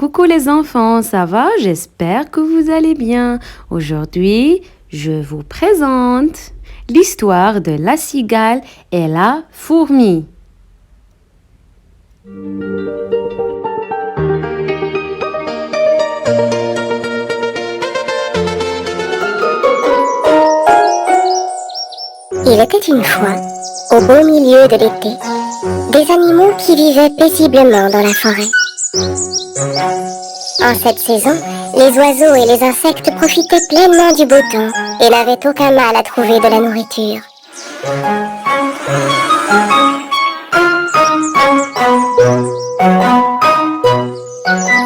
Coucou les enfants, ça va? J'espère que vous allez bien. Aujourd'hui, je vous présente l'histoire de la cigale et la fourmi. Il était une fois, au beau milieu de l'été, des animaux qui vivaient paisiblement dans la forêt. En cette saison, les oiseaux et les insectes profitaient pleinement du beau temps et n'avaient aucun mal à trouver de la nourriture.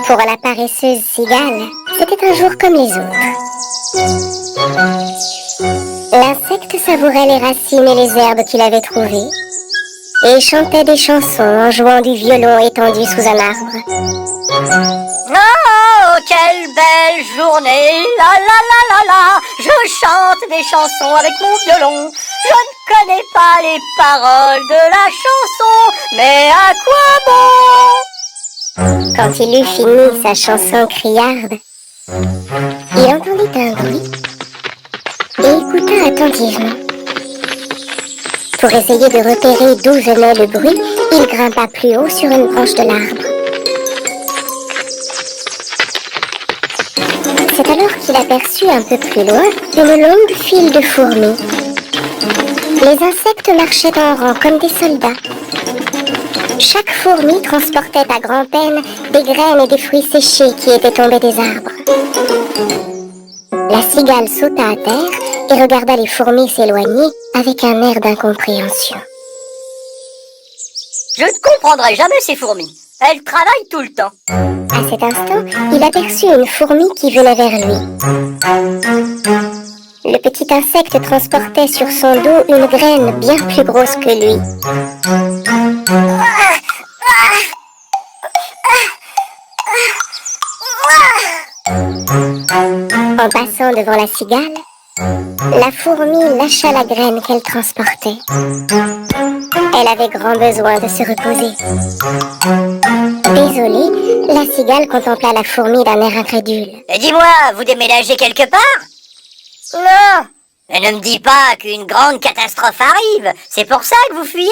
Pour la paresseuse cigale, c'était un jour comme les autres. L'insecte savourait les racines et les herbes qu'il avait trouvées et chantait des chansons en jouant du violon étendu sous un arbre. Oh, quelle belle journée, la la la la la, je chante des chansons avec mon violon. Je ne connais pas les paroles de la chanson, mais à quoi bon? Quand il eut fini sa chanson criarde, il entendit un bruit et écouta attentivement. Pour essayer de repérer d'où venait le bruit, il grimpa plus haut sur une branche de l'arbre. C'est alors qu'il aperçut un peu plus loin une longue file de fourmis. Les insectes marchaient en rang comme des soldats. Chaque fourmi transportait à grand-peine des graines et des fruits séchés qui étaient tombés des arbres. La cigale sauta à terre et regarda les fourmis s'éloigner avec un air d'incompréhension. Je ne comprendrai jamais ces fourmis. Elles travaillent tout le temps. À cet instant, il aperçut une fourmi qui venait vers lui. Le petit insecte transportait sur son dos une graine bien plus grosse que lui. En passant devant la cigale, la fourmi lâcha la graine qu'elle transportait. Elle avait grand besoin de se reposer. Désolée, la cigale contempla la fourmi d'un air incrédule. Et dis-moi, vous déménagez quelque part? Non, Et ne me dis pas qu'une grande catastrophe arrive. C'est pour ça que vous fuyez?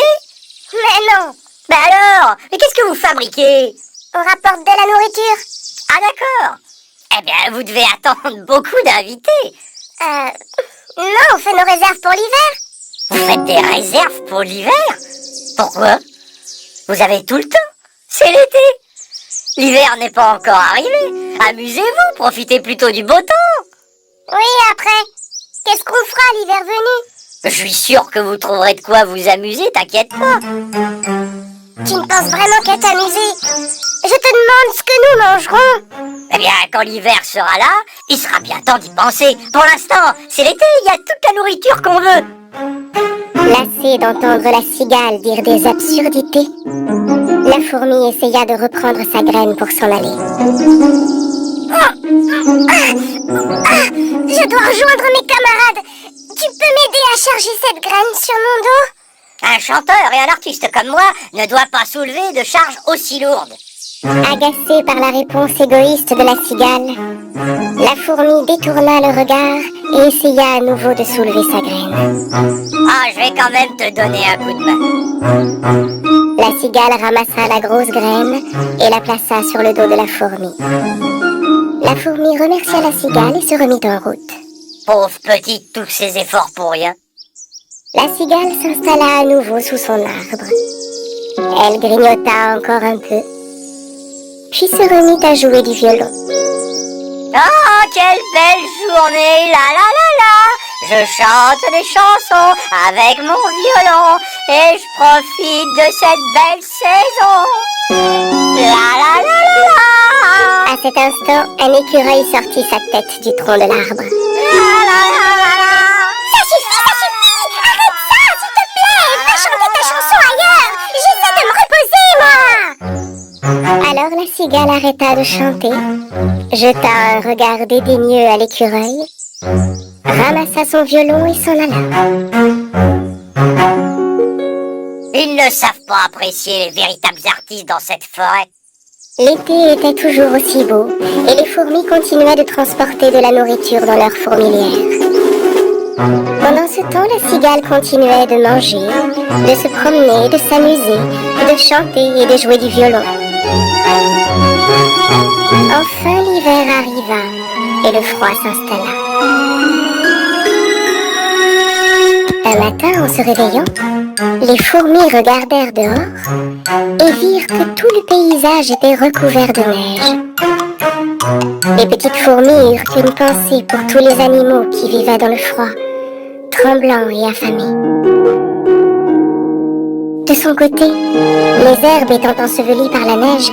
mais non, Mais alors, mais qu'est-ce que vous fabriquez? on rapporte de la nourriture. Ah d'accord. Eh bien, vous devez attendre beaucoup d'invités. Non, on fait nos réserves pour l'hiver. Vous faites des réserves pour l'hiver? Pourquoi? Vous avez tout le temps. C'est l'été. L'hiver n'est pas encore arrivé. Amusez-vous, profitez plutôt du beau temps. Oui, après, qu'est-ce qu'on fera l'hiver venu? Je suis sûr que vous trouverez de quoi vous amuser, t'inquiète pas. Tu ne penses vraiment qu'à t'amuser? Je te demande ce que nous mangerons. Eh bien, quand l'hiver sera là, il sera bien temps d'y penser. Pour l'instant, c'est l'été, il y a toute la nourriture qu'on veut. Lassée d'entendre la cigale dire des absurdités, la fourmi essaya de reprendre sa graine pour s'en aller. Je dois rejoindre mes camarades. Tu peux m'aider à charger cette graine sur mon dos? Un chanteur et un artiste comme moi ne doit pas soulever de charges aussi lourdes. Agacée par la réponse égoïste de la cigale, la fourmi détourna le regard et essaya à nouveau de soulever sa graine. Ah, je vais quand même te donner un coup de main. La cigale ramassa la grosse graine et la plaça sur le dos de la fourmi. La fourmi remercia la cigale et se remit en route. Pauvre petite, tous ces efforts pour rien. La cigale s'installa à nouveau sous son arbre. Elle grignota encore un peu, puis se remit à jouer du violon. Oh, quelle belle journée, la la la la. Je chante des chansons avec mon violon et je profite de cette belle saison. La la la la la. À cet instant, un écureuil sortit sa tête du tronc de l'arbre. La la la la la. Ça suffit! Arrête ça, s'il te plaît! Va chanter ta chanson ailleurs! J'essaie de me reposer, moi! Alors la cigale arrêta de chanter, jeta un regard dédaigneux à l'écureuil, ramassa son violon et s'en alla. Ils ne savent pas apprécier les véritables artistes dans cette forêt. L'été était toujours aussi beau et les fourmis continuaient de transporter de la nourriture dans leur fourmilière. Pendant ce temps, la cigale continuait de manger, de se promener, de s'amuser, de chanter et de jouer du violon. Enfin, l'hiver arriva et le froid s'installa. Un matin, en se réveillant, les fourmis regardèrent dehors et virent que tout le paysage était recouvert de neige. Les petites fourmis eurent une pensée pour tous les animaux qui vivaient dans le froid, tremblants et affamés. De son côté, les herbes étant ensevelies par la neige,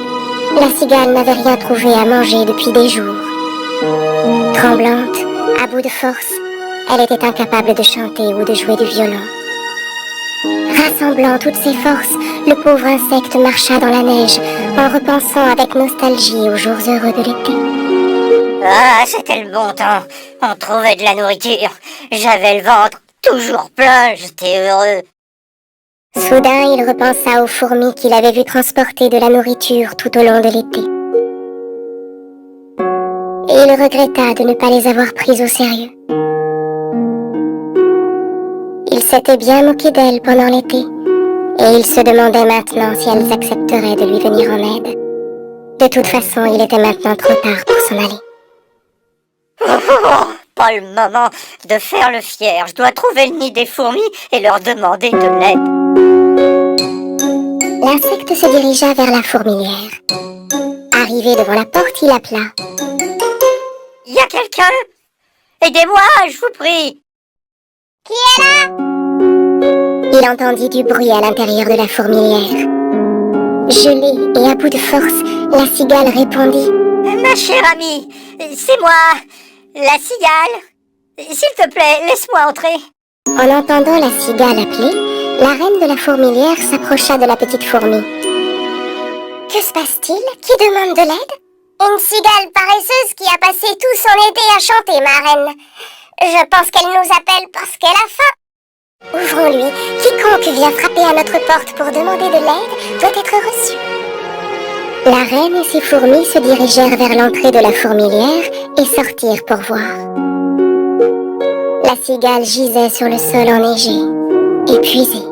la cigale n'avait rien trouvé à manger depuis des jours. Tremblante, à bout de force, elle était incapable de chanter ou de jouer du violon. Rassemblant toutes ses forces, le pauvre insecte marcha dans la neige en repensant avec nostalgie aux jours heureux de l'été. Ah, c'était le bon temps. On trouvait de la nourriture. J'avais le ventre toujours plein, j'étais heureux. Soudain, il repensa aux fourmis qu'il avait vues transporter de la nourriture tout au long de l'été. Et il regretta de ne pas les avoir prises au sérieux. Il s'était bien moqué d'elles pendant l'été, et il se demandait maintenant si elles accepteraient de lui venir en aide. De toute façon, il était maintenant trop tard pour s'en aller. Oh, pas le moment de faire le fier. Je dois trouver le nid des fourmis et leur demander de l'aide. L'insecte se dirigea vers la fourmilière. Arrivé devant la porte, il appela. « Y a quelqu'un? Aidez-moi, je vous prie! » Qui est là? Il entendit du bruit à l'intérieur de la fourmilière. Gelée et à bout de force, la cigale répondit. « Ma chère amie, c'est moi, la cigale. S'il te plaît, laisse-moi entrer. » En entendant la cigale appeler, la reine de la fourmilière s'approcha de la petite fourmi. « Que se passe-t-il? Qui demande de l'aide? » Une cigale paresseuse qui a passé tout son été à chanter, ma reine. Je pense qu'elle nous appelle parce qu'elle a faim. Ouvrons-lui. Quiconque vient frapper à notre porte pour demander de l'aide doit être reçu. La reine et ses fourmis se dirigèrent vers l'entrée de la fourmilière et sortirent pour voir. La cigale gisait sur le sol enneigé, épuisée.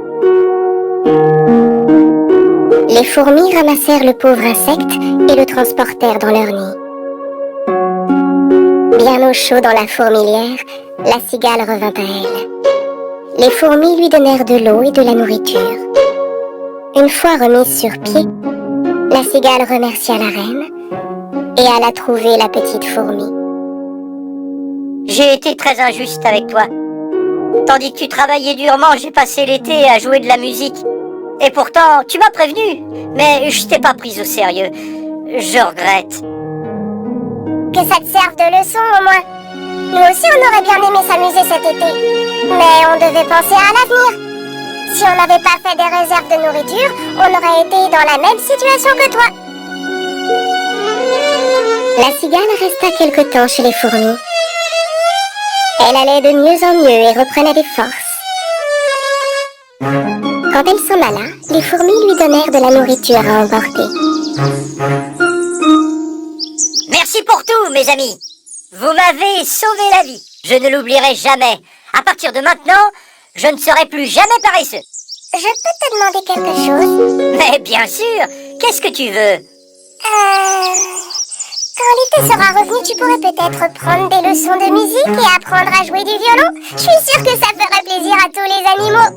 Les fourmis ramassèrent le pauvre insecte et le transportèrent dans leur nid. Bien au chaud dans la fourmilière, la cigale revint à elle. Les fourmis lui donnèrent de l'eau et de la nourriture. Une fois remise sur pied, la cigale remercia la reine et alla trouver la petite fourmi. « J'ai été très injuste avec toi. Tandis que tu travaillais durement, j'ai passé l'été à jouer de la musique. Et pourtant, tu m'as prévenu, mais je t'ai pas prise au sérieux. Je regrette. » Que ça te serve de leçon au moins. Nous aussi on aurait bien aimé s'amuser cet été. Mais on devait penser à l'avenir. Si on n'avait pas fait des réserves de nourriture, on aurait été dans la même situation que toi. La cigale resta quelque temps chez les fourmis. Elle allait de mieux en mieux et reprenait des forces. Quand elle s'en alla, les fourmis lui donnèrent de la nourriture à emporter. Merci pour tout, mes amis. Vous m'avez sauvé la vie. Je ne l'oublierai jamais. À partir de maintenant, je ne serai plus jamais paresseux. Je peux te demander quelque chose? Mais bien sûr. Qu'est-ce que tu veux? Quand l'été sera revenu, tu pourrais peut-être prendre des leçons de musique et apprendre à jouer du violon. Je suis sûre que ça ferait plaisir à tous les animaux.